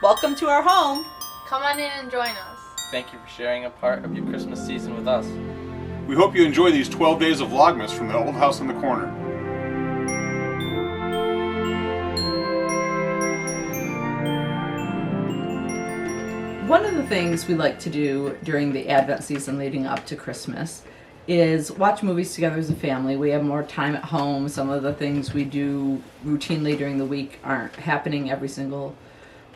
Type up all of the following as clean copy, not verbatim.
Welcome to our home. Come on in and join us. Thank you for sharing a part of your Christmas season with us. We hope you enjoy these 12 days of Vlogmas from the old house in the corner. One of the things we like to do during the Advent season leading up to Christmas is watch movies together as a family. We have more time at home. Some of the things we do routinely during the week aren't happening every single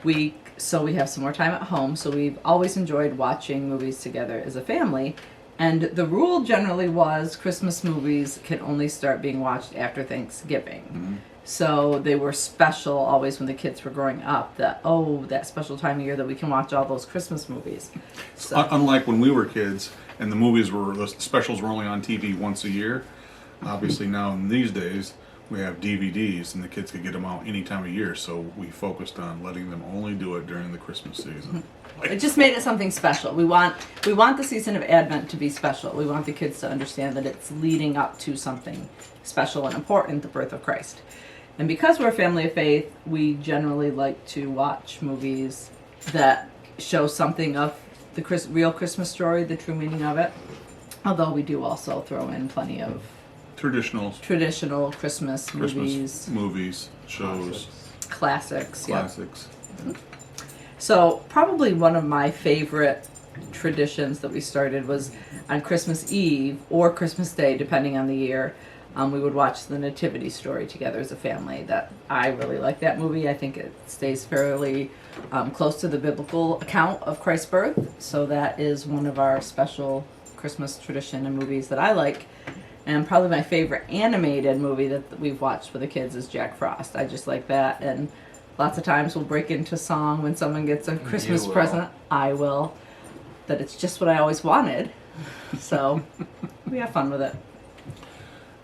week, so we have some more time at home. So we've always enjoyed watching movies together as a family. And the rule generally was Christmas movies can only start being watched after Thanksgiving. Mm-hmm. So they were special always when the kids were growing up, that special time of year that we can watch all those Christmas movies. So. Unlike when we were kids and the specials were only on TV once a year, obviously now in these days we have DVDs and the kids could get them out any time of year, so we focused on letting them only do it during the Christmas season. It just made it something special. We want the season of Advent to be special. We want the kids to understand that it's leading up to something special and important, the birth of Christ. And because we're a family of faith, we generally like to watch movies that show something of the real Christmas story, the true meaning of it. Although we do also throw in plenty of traditional Christmas movies, shows, classics. Yep. Mm-hmm. So probably one of my favorite traditions that we started was on Christmas Eve or Christmas Day, depending on the year. We would watch the Nativity Story together as a family. That I really like that movie. I think it stays fairly close to the biblical account of Christ's birth. So that is one of our special Christmas tradition and movies that I like. And probably my favorite animated movie that we've watched with the kids is Jack Frost. I just like that. And lots of times we'll break into song when someone gets a Christmas present. I will. That it's just what I always wanted. So we have fun with it.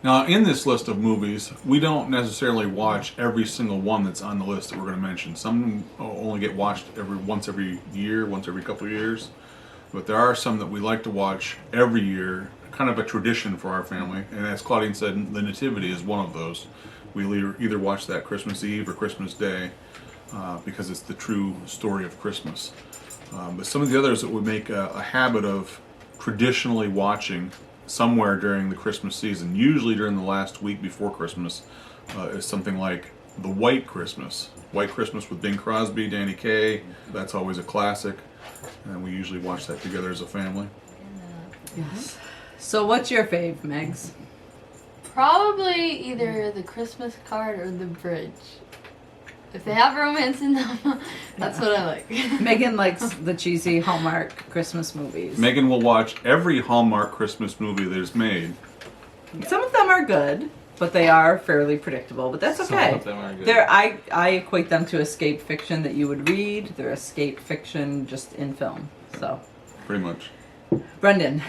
Now, in this list of movies, we don't necessarily watch every single one that's on the list that we're going to mention. Some only get watched once every year, once every couple of years. But there are some that we like to watch every year, kind of a tradition for our family. And as Claudine said, the Nativity is one of those. We either watch that Christmas Eve or Christmas Day because it's the true story of Christmas. But some of the others that we make a habit of traditionally watching somewhere during the Christmas season, usually during the last week before Christmas, is something like The White Christmas. White Christmas with Bing Crosby, Danny Kaye. That's always a classic, and we usually watch that together as a family. Yes. So what's your fave, Megs? Probably either the Christmas card or the bridge. If they have romance in them, that's what I like. Megan likes the cheesy Hallmark Christmas movies. Megan will watch every Hallmark Christmas movie that is made. Some of them are good, but they are fairly predictable. But that's okay. Some of them are good. I equate them to escape fiction that you would read. They're escape fiction just in film. So Pretty much. Brendan,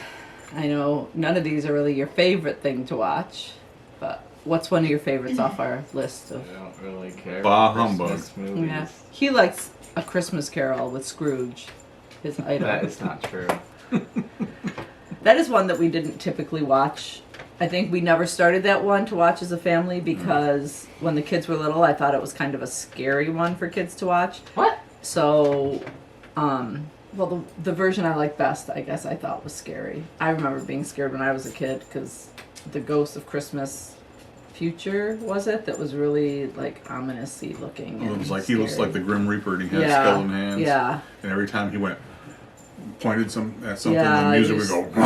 I know none of these are really your favorite thing to watch, but what's one of your favorites off our list of? I don't really care. Bah about humbug. Christmas movies. Yeah, he likes A Christmas Carol with Scrooge, his idol. That is not true. That is one that we didn't typically watch. I think we never started that one to watch as a family because when the kids were little, I thought it was kind of a scary one for kids to watch. What? So, well, the version I like best, I guess I thought was scary. I remember being scared when I was a kid because the Ghost of Christmas Future, was it? That was really like ominous-y looking. It was like scary. He looks like the Grim Reaper and he had skeleton hands. Yeah. And every time he pointed at something, Yeah, the music would go.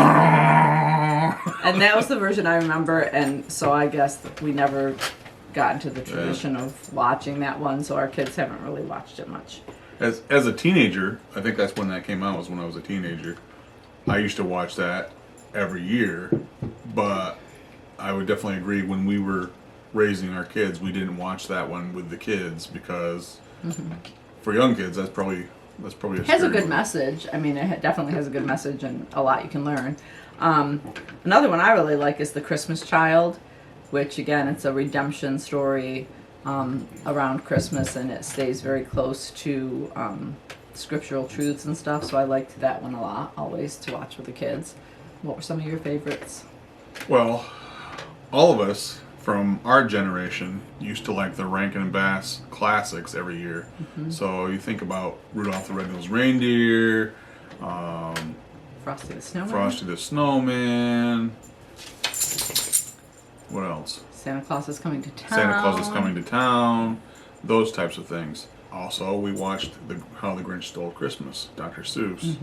And that was the version I remember, and so I guess we never got into the tradition of watching that one, so our kids haven't really watched it much. As a teenager, I think that's when that came out, was when I was a teenager. I used to watch that every year, but I would definitely agree when we were raising our kids, we didn't watch that one with the kids because for young kids, that's probably a scary It has a good one. message. I mean, it definitely has a good message and a lot you can learn. Another one I really like is The Christmas Child, which again, it's a redemption story around Christmas, and it stays very close to scriptural truths and stuff, so I liked that one a lot, always to watch with the kids. What were some of your favorites? Well, all of us from our generation used to like the Rankin and Bass classics every year. So you think about Rudolph the Red-Nosed Reindeer, Frosty the Snowman. Frosty the Snowman. What else? Santa Claus is Coming to Town. Santa Claus is Coming to Town. Those types of things. Also, we watched How the Grinch Stole Christmas, Dr. Seuss.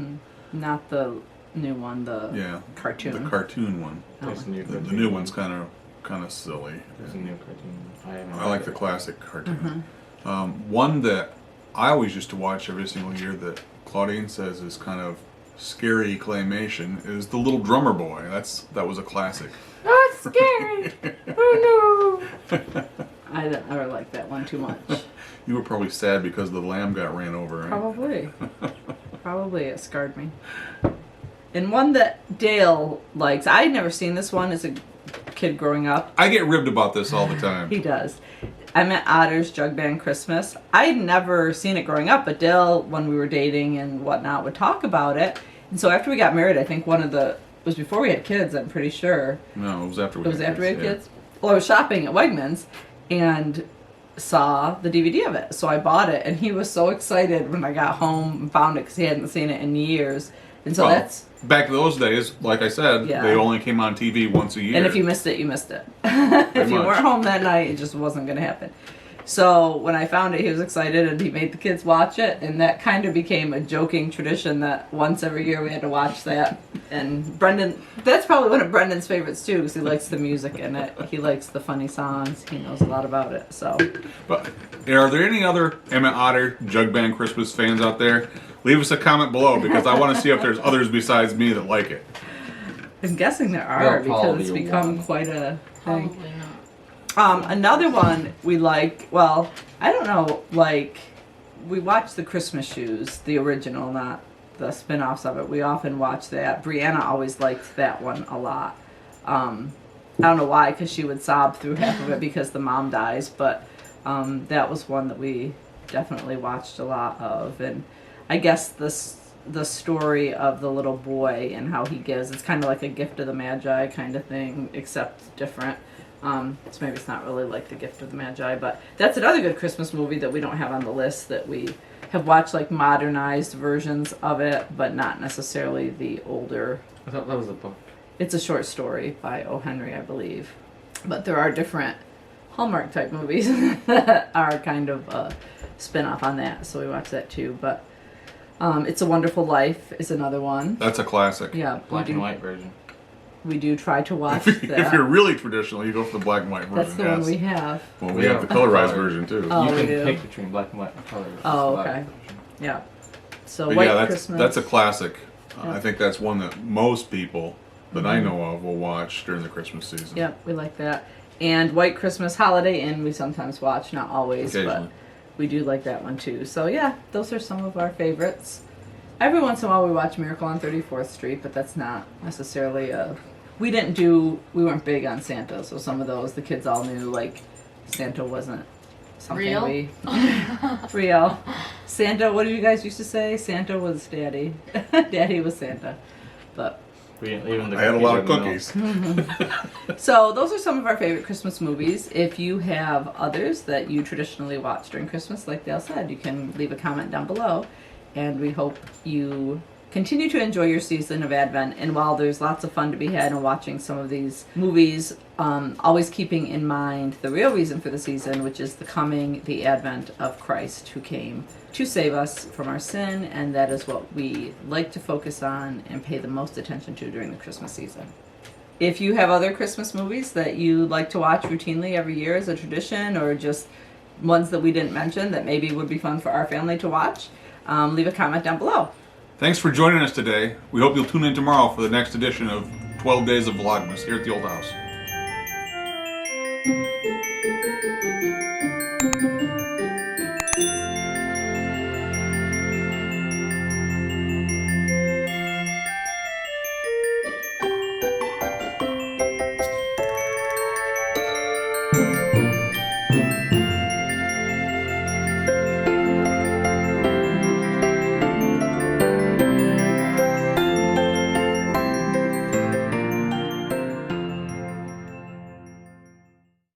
Not the new one, the cartoon. The cartoon one. There's a new The cartoon. new one's kind of silly. There's a new cartoon. I like the classic cartoon. One that I always used to watch every single year that Claudine says is kind of scary claymation is The Little Drummer Boy. That was a classic. Oh, it's scary. Oh no. I don't ever like that one too much. You were probably sad because the lamb got ran over, right? Probably. Probably it scarred me. And one that Dale likes, I'd never seen this one as a kid growing up. I get ribbed about this all the time. He does. I met Otter's Jug Band Christmas. I'd never seen it growing up, but Dale, when we were dating and whatnot, would talk about it. And so after we got married, I think it was before we had kids, I'm pretty sure. No, it was after we It was had after we had kids, yeah. kids. Well, I was shopping at Wegmans and saw the DVD of it. So I bought it, and he was so excited when I got home and found it because he hadn't seen it in years. And so Well, that's... back in those days, like I said, Yeah. they only came on TV once a year. And if you missed it, you missed it. If you much. weren't home that night, it just wasn't going to happen. So when I found it, he was excited, and he made the kids watch it, and that kind of became a joking tradition that once every year we had to watch that. And Brendan, that's probably one of Brendan's favorites too, because he likes the music in it. He likes the funny songs. He knows a lot about it. So But are there any other Emmett Otter Jug Band Christmas fans out there? Leave us a comment below because I want to see if there's others besides me that like it. I'm guessing there are There'll because probably it's be become one. quite a thing. Probably not. Another one we like, well, I don't know, like, we watch the Christmas Shoes, the original, not the spin-offs of it. We often watch that. Brianna always liked that one a lot. I don't know why, because she would sob through half of it because the mom dies, but that was one that we definitely watched a lot of. And I guess the story of the little boy and how he gives, it's kind of like a gift of the Magi kind of thing, except different. So maybe it's not really like the Gift of the Magi, but that's another good Christmas movie that we don't have on the list that we have watched, like modernized versions of it, but not necessarily the older. I thought that was a book. It's a short story by O. Henry, I believe. But there are different Hallmark type movies that are kind of a spin-off on that, so we watch that too. But It's a Wonderful Life is another one. That's a classic. Yeah, Black and white version. we do try to watch If that. you're really traditional, you go for the black and white version. That's the one yes. we have. Well, we We have the have colorized color. version too. Oh, you we can do. pick between black and white and color. It's Oh, the black okay. version. Yeah. So But White yeah, Christmas. that's a classic. Yeah. I think that's one that most people that I know of will watch during the Christmas season. Yep, we like that. And White Christmas Holiday Inn we sometimes watch, not always, but Occasionally. we do like that one too. So yeah, those are some of our favorites. Every once in a while we watch Miracle on 34th Street, but that's not necessarily a... We weren't big on Santa, so some of those the kids all knew, like Santa wasn't something Real? we... Real. Santa, what did you guys used to say? Santa was Daddy. Daddy was Santa. But... Even the I had a lot of cookies are cookies. So those are some of our favorite Christmas movies. If you have others that you traditionally watch during Christmas, like Dale said, you can leave a comment down below. And we hope you continue to enjoy your season of Advent. And while there's lots of fun to be had in watching some of these movies, always keeping in mind the real reason for the season, which is the advent of Christ, who came to save us from our sin. And that is what we like to focus on and pay the most attention to during the Christmas season. If you have other Christmas movies that you like to watch routinely every year as a tradition, or just ones that we didn't mention that maybe would be fun for our family to watch, leave a comment down below. Thanks for joining us today. We hope you'll tune in tomorrow for the next edition of 12 Days of Vlogmas here at the Old House.